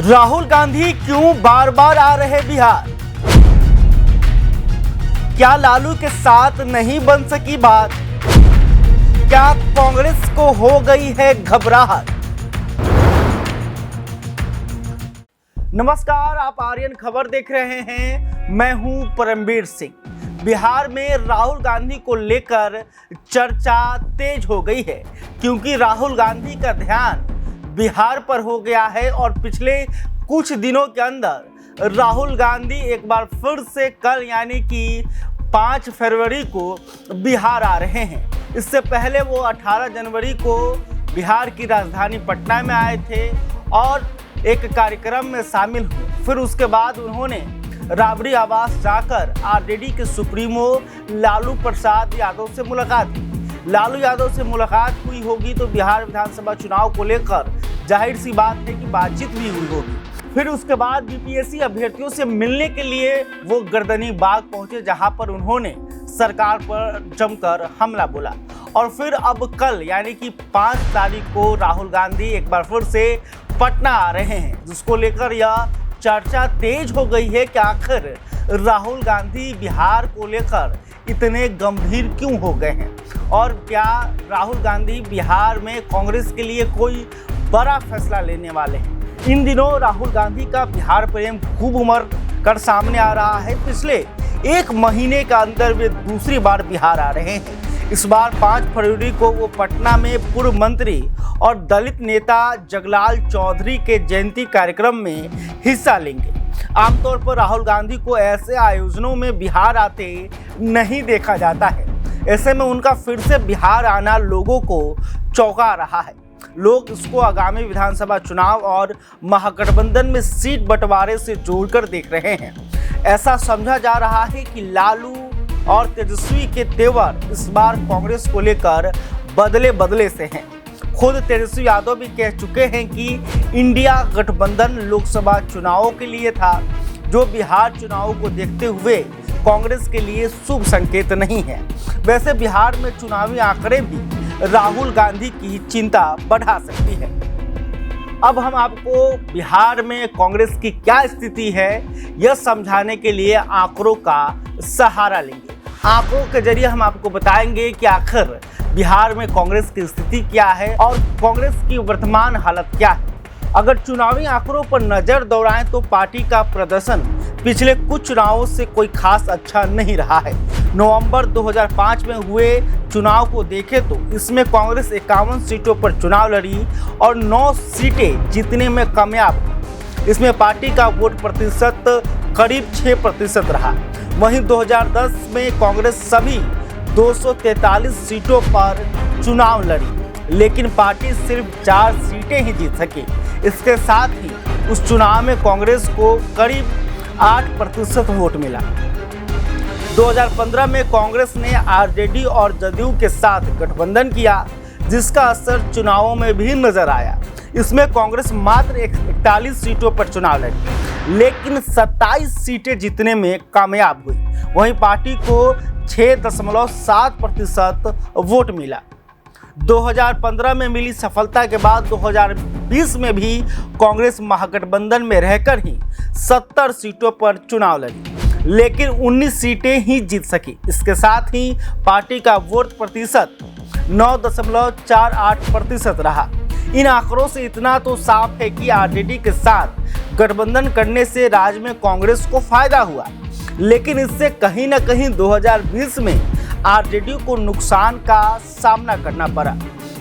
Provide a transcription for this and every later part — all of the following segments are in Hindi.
राहुल गांधी क्यों बार बार आ रहे बिहार? क्या लालू के साथ नहीं बन सकी बात? क्या कांग्रेस को हो गई है घबराहट? नमस्कार, आप आर्यन खबर देख रहे हैं। मैं हूं परमवीर सिंह। बिहार में राहुल गांधी को लेकर चर्चा तेज हो गई है क्योंकि राहुल गांधी का ध्यान बिहार पर हो गया है और पिछले कुछ दिनों के अंदर राहुल गांधी एक बार फिर से कल यानी कि 5 फरवरी को बिहार आ रहे हैं। इससे पहले वो 18 जनवरी को बिहार की राजधानी पटना में आए थे और एक कार्यक्रम में शामिल हुए। फिर उसके बाद उन्होंने राबड़ी आवास जाकर आरजेडी के सुप्रीमो लालू प्रसाद यादव से मुलाकात की। लालू यादव से मुलाकात हुई होगी तो बिहार विधानसभा चुनाव को लेकर जाहिर सी बात है कि बातचीत भी हुई होगी। फिर उसके बाद बीपीएससी अभ्यर्थियों से मिलने के लिए वो गर्दनी बाग पहुंचे, जहां पर उन्होंने सरकार पर जमकर हमला बोला। और फिर अब कल यानी कि 5 तारीख को राहुल गांधी एक बार फिर से पटना आ रहे हैं, जिसको लेकर यह चर्चा तेज हो गई है कि आखिर राहुल गांधी बिहार को लेकर इतने गंभीर क्यों हो गए हैं और क्या राहुल गांधी बिहार में कांग्रेस के लिए कोई बड़ा फैसला लेने वाले हैं। इन दिनों राहुल गांधी का बिहार प्रेम खूब उमड़ कर सामने आ रहा है। पिछले 1 महीने का अंदर वे दूसरी बार बिहार आ रहे हैं। इस बार 5 फरवरी को वो पटना में पूर्व मंत्री और दलित नेता जगलाल चौधरी के जयंती कार्यक्रम में हिस्सा लेंगे। आमतौर पर राहुल गांधी को ऐसे आयोजनों में बिहार आते नहीं देखा जाता है। ऐसे में उनका फिर से बिहार आना लोगों को चौंका रहा है। लोग इसको आगामी विधानसभा चुनाव और महागठबंधन में सीट बंटवारे से जोड़कर देख रहे हैं। ऐसा समझा जा रहा है कि लालू और तेजस्वी के तेवर इस बार कांग्रेस को लेकर बदले से हैं। खुद तेजस्वी यादव भी कह चुके हैं कि इंडिया गठबंधन लोकसभा चुनावों के लिए था, जो बिहार चुनाव को देखते हुए कांग्रेस के लिए शुभ संकेत नहीं है। वैसे बिहार में चुनावी आंकड़े भी राहुल गांधी की चिंता बढ़ा सकती है। अब हम आपको बिहार में कांग्रेस की क्या स्थिति है यह समझाने के लिए आंकड़ों का सहारा लेंगे। आंकड़ों के जरिए हम आपको बताएंगे कि आखिर बिहार में कांग्रेस की स्थिति क्या है और कांग्रेस की वर्तमान हालत क्या है। अगर चुनावी आंकड़ों पर नजर दौड़ाएं तो पार्टी का प्रदर्शन पिछले कुछ चुनावों से कोई खास अच्छा नहीं रहा है। नवंबर 2005 में हुए चुनाव को देखें तो इसमें कांग्रेस 51 सीटों पर चुनाव लड़ी और 9 सीटें जीतने में कामयाब। इसमें पार्टी का वोट प्रतिशत करीब 6% रहा। वहीं 2010 में कांग्रेस सभी 243 सीटों पर चुनाव लड़ी, लेकिन पार्टी सिर्फ 4 सीटें ही जीत सकी। इसके साथ ही उस चुनाव में कांग्रेस को करीब 8% वोट मिला। 2015 में कांग्रेस ने आरजेडी और जदयू के साथ गठबंधन किया, जिसका असर चुनावों में भी नजर आया। इसमें कांग्रेस मात्र 41 सीटों पर चुनाव लड़ी, लेकिन 27 सीटें जीतने में कामयाब हुई। वहीं पार्टी को 6.7% वोट मिला। 2015 में मिली सफलता के बाद 2020 में भी कांग्रेस महागठबंधन में रहकर ही 70 सीटों पर चुनाव लड़ी, लेकिन 19 सीटें ही जीत सकी। इसके साथ ही पार्टी का वोट प्रतिशत 9.48% रहा। इन आंकड़ों से इतना तो साफ है कि आरजेडी के साथ गठबंधन करने से राज्य में कांग्रेस को फायदा हुआ, लेकिन इससे कहीं ना कहीं 2020 में आरजेडी को नुकसान का सामना करना पड़ा।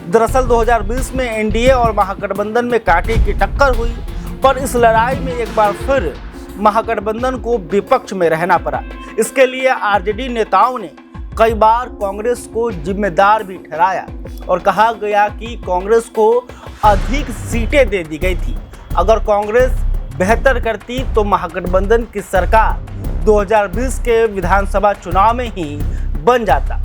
दरअसल 2020 में एनडीए और महागठबंधन में कांटे की टक्कर हुई, पर इस लड़ाई में एक बार फिर महागठबंधन को विपक्ष में रहना पड़ा। इसके लिए आरजेडी नेताओं ने कई बार कांग्रेस को जिम्मेदार भी ठहराया और कहा गया कि कांग्रेस को अधिक सीटें दे दी गई थी। अगर कांग्रेस बेहतर करती तो महागठबंधन की सरकार 2020 के विधानसभा चुनाव में ही बन जाता।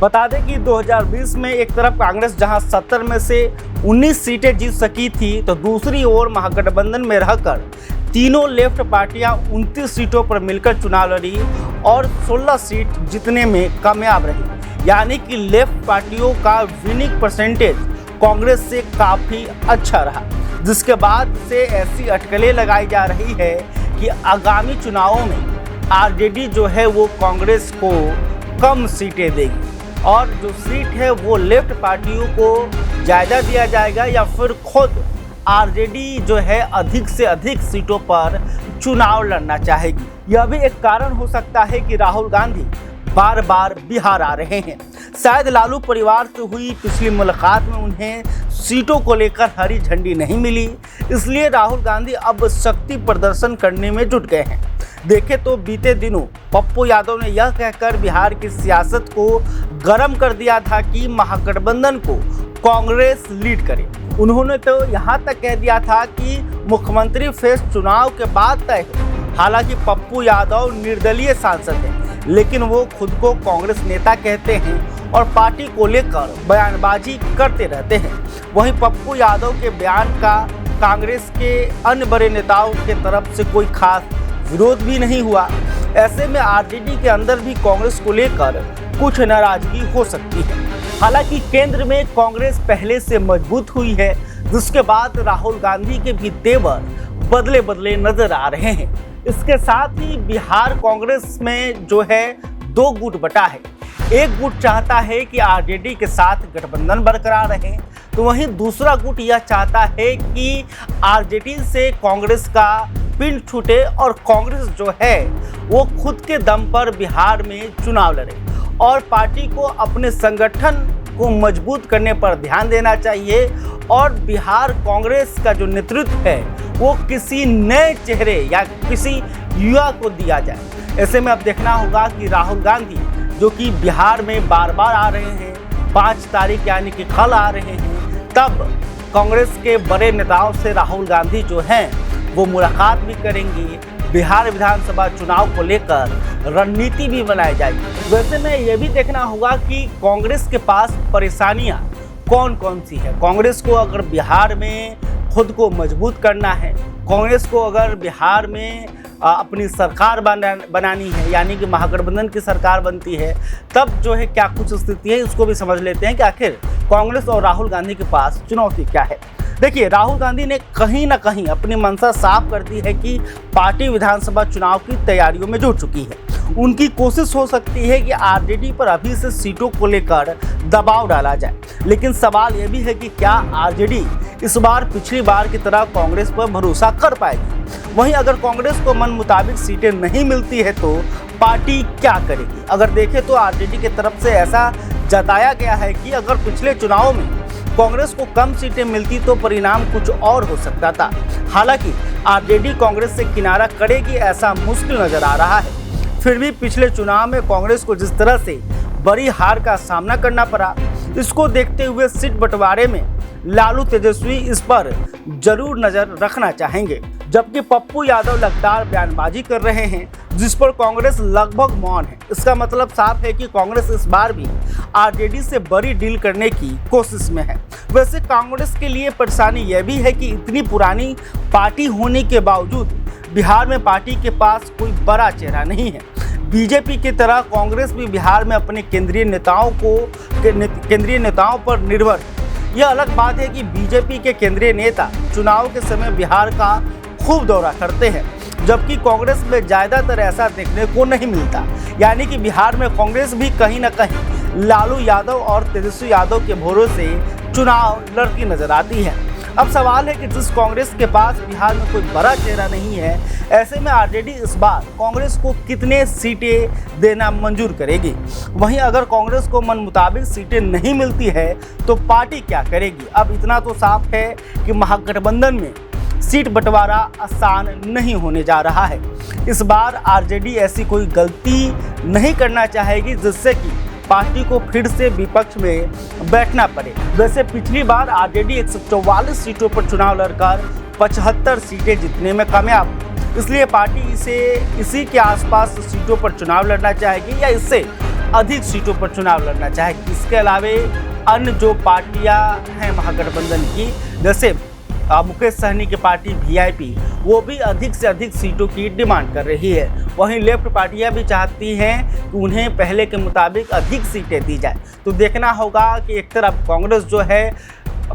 बता दें कि 2020 में एक तरफ कांग्रेस जहां 70 में से 19 सीटें जीत सकी थी, तो दूसरी ओर महागठबंधन में रहकर तीनों लेफ्ट पार्टियां 29 सीटों पर मिलकर चुनाव लड़ी और 16 सीट जीतने में कामयाब रही। यानी कि लेफ्ट पार्टियों का विनिंग परसेंटेज कांग्रेस से काफ़ी अच्छा रहा। जिसके बाद से ऐसी अटकलें लगाई जा रही है कि आगामी चुनावों में आरजेडी जो है वो कांग्रेस को कम सीटें देगी और जो सीट है वो लेफ्ट पार्टियों को ज़्यादा दिया जाएगा या फिर खुद आरजेडी जो है अधिक से अधिक सीटों पर चुनाव लड़ना चाहेगी। यह भी एक कारण हो सकता है कि राहुल गांधी बार बार बिहार आ रहे हैं। शायद लालू परिवार से हुई पिछली मुलाकात में उन्हें सीटों को लेकर हरी झंडी नहीं मिली, इसलिए राहुल गांधी अब शक्ति प्रदर्शन करने में जुट गए हैं। देखें तो बीते दिनों पप्पू यादव ने यह कहकर बिहार की सियासत को गर्म कर दिया था कि महागठबंधन को कांग्रेस लीड करे। उन्होंने तो यहाँ तक कह दिया था कि मुख्यमंत्री फेस चुनाव के बाद तय हो। हालांकि पप्पू यादव निर्दलीय सांसद हैं, लेकिन वो खुद को कांग्रेस नेता कहते हैं और पार्टी को लेकर बयानबाजी करते रहते हैं। वहीं पप्पू यादव के बयान का कांग्रेस के अन्य बड़े नेताओं के तरफ से कोई खास विरोध भी नहीं हुआ। ऐसे में आरजेडी के अंदर भी कांग्रेस को लेकर कुछ नाराजगी हो सकती है। हालांकि केंद्र में कांग्रेस पहले से मजबूत हुई है, जिसके बाद राहुल गांधी के भी तेवर बदले बदले नजर आ रहे हैं। इसके साथ ही बिहार कांग्रेस में जो है दो गुट बटा है। एक गुट चाहता है कि आरजेडी के साथ गठबंधन बरकरार रहे, तो वहीं दूसरा गुट यह चाहता है कि आरजेडी से कांग्रेस का पिंड छूटे और कांग्रेस जो है वो खुद के दम पर बिहार में चुनाव लड़े और पार्टी को अपने संगठन को मजबूत करने पर ध्यान देना चाहिए और बिहार कांग्रेस का जो नेतृत्व है वो किसी नए चेहरे या किसी युवा को दिया जाए। ऐसे में अब देखना होगा कि राहुल गांधी जो कि बिहार में बार बार आ रहे हैं, 5 तारीख यानी कि कल आ रहे हैं, तब कांग्रेस के बड़े नेताओं से राहुल गांधी जो हैं वो मुलाकात भी करेंगी। बिहार विधानसभा चुनाव को लेकर रणनीति भी बनाई जाएगी। वैसे में यह भी देखना होगा कि कांग्रेस के पास परेशानियां कौन कौन सी है। कांग्रेस को अगर बिहार में खुद को मजबूत करना है, कांग्रेस को अगर बिहार में अपनी सरकार बनानी है यानी कि महागठबंधन की सरकार बनती है, तब जो है क्या कुछ स्थिति है, इसको भी समझ लेते हैं कि आखिर कांग्रेस और राहुल गांधी के पास चुनौती क्या है। देखिए, राहुल गांधी ने कहीं ना कहीं अपनी मंशा साफ कर दी है कि पार्टी विधानसभा चुनाव की तैयारियों में जुट चुकी है। उनकी कोशिश हो सकती है कि आरजेडी पर अभी से सीटों को लेकर दबाव डाला जाए, लेकिन सवाल यह भी है कि क्या आरजेडी इस बार पिछली बार की तरह कांग्रेस पर भरोसा कर पाएगी। वहीं अगर कांग्रेस को मन मुताबिक सीटें नहीं मिलती है तो पार्टी क्या करेगी। अगर देखें तो आरजेडी की तरफ से ऐसा जताया गया है कि अगर पिछले चुनावों में कांग्रेस को कम सीटें मिलती तो परिणाम कुछ और हो सकता था। हालांकि आरजेडी कांग्रेस से किनारा करेगी ऐसा मुश्किल नजर आ रहा है। फिर भी पिछले चुनाव में कांग्रेस को जिस तरह से बड़ी हार का सामना करना पड़ा, इसको देखते हुए सीट बंटवारे में लालू तेजस्वी इस पर जरूर नजर रखना चाहेंगे, जबकि पप्पू यादव लगातार बयानबाजी कर रहे हैं जिस पर कांग्रेस लगभग मौन है। इसका मतलब साफ है कि कांग्रेस इस बार भी आरजेडी से बड़ी डील करने की कोशिश में है। वैसे कांग्रेस के लिए परेशानी यह भी है कि इतनी पुरानी पार्टी होने के बावजूद बिहार में पार्टी के पास कोई बड़ा चेहरा नहीं है। बीजेपी की तरह कांग्रेस भी बिहार में अपने केंद्रीय नेताओं पर निर्भर है। यह अलग बात है कि बीजेपी के केंद्रीय नेता चुनाव के समय बिहार का खूब दौरा करते हैं, जबकि कांग्रेस में ज़्यादातर ऐसा देखने को नहीं मिलता। यानी कि बिहार में कांग्रेस भी कहीं ना कहीं लालू यादव और तेजस्वी यादव के भरोसे चुनाव लड़ती नजर आती है। अब सवाल है कि जिस कांग्रेस के पास बिहार में कोई बड़ा चेहरा नहीं है, ऐसे में आरजेडी इस बार कांग्रेस को कितने सीटें देना मंजूर करेगी। वहीं अगर कांग्रेस को मन मुताबिक सीटें नहीं मिलती है तो पार्टी क्या करेगी। अब इतना तो साफ है कि महागठबंधन में सीट बंटवारा आसान नहीं होने जा रहा है। इस बार आरजेडी ऐसी कोई गलती नहीं करना चाहेगी जिससे कि पार्टी को फिर से विपक्ष में बैठना पड़े। वैसे पिछली बार आरजेडी 144 सीटों पर चुनाव लड़कर 75 सीटें जीतने में कामयाब, इसलिए पार्टी इसी के आसपास सीटों पर चुनाव लड़ना चाहेगी या इससे अधिक सीटों पर चुनाव लड़ना चाहेगी। इसके अलावा अन्य जो पार्टियां हैं महागठबंधन की, जैसे मुकेश सहनी की पार्टी वीआईपी, वो भी अधिक से अधिक सीटों की डिमांड कर रही है। वहीं लेफ्ट पार्टियां भी चाहती हैं कि उन्हें पहले के मुताबिक अधिक सीटें दी जाए। तो देखना होगा कि एक तरफ कांग्रेस जो है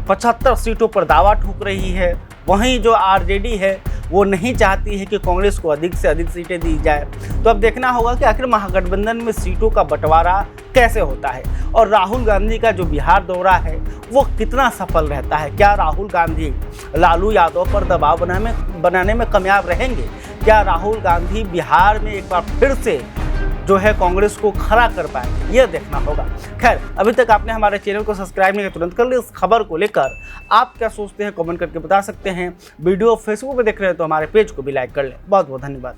75 सीटों पर दावा ठोक रही है वहीं जो आरजेडी है वो नहीं चाहती है कि कांग्रेस को अधिक से अधिक सीटें दी जाए। तो अब देखना होगा कि आखिर महागठबंधन में सीटों का बंटवारा कैसे होता है और राहुल गांधी का जो बिहार दौरा है वो कितना सफल रहता है। क्या राहुल गांधी लालू यादव पर दबाव बनाने में कामयाब रहेंगे? क्या राहुल गांधी बिहार में एक बार फिर से जो है कांग्रेस को खड़ा कर पाएंगे? यह देखना होगा। खैर, अभी तक आपने हमारे चैनल को सब्सक्राइब नहीं किया, तुरंत कर ले। इस खबर को लेकर आप क्या सोचते हैं कमेंट करके बता सकते हैं। वीडियो फेसबुक पे देख रहे हैं तो हमारे पेज को भी लाइक कर लें। बहुत बहुत धन्यवाद।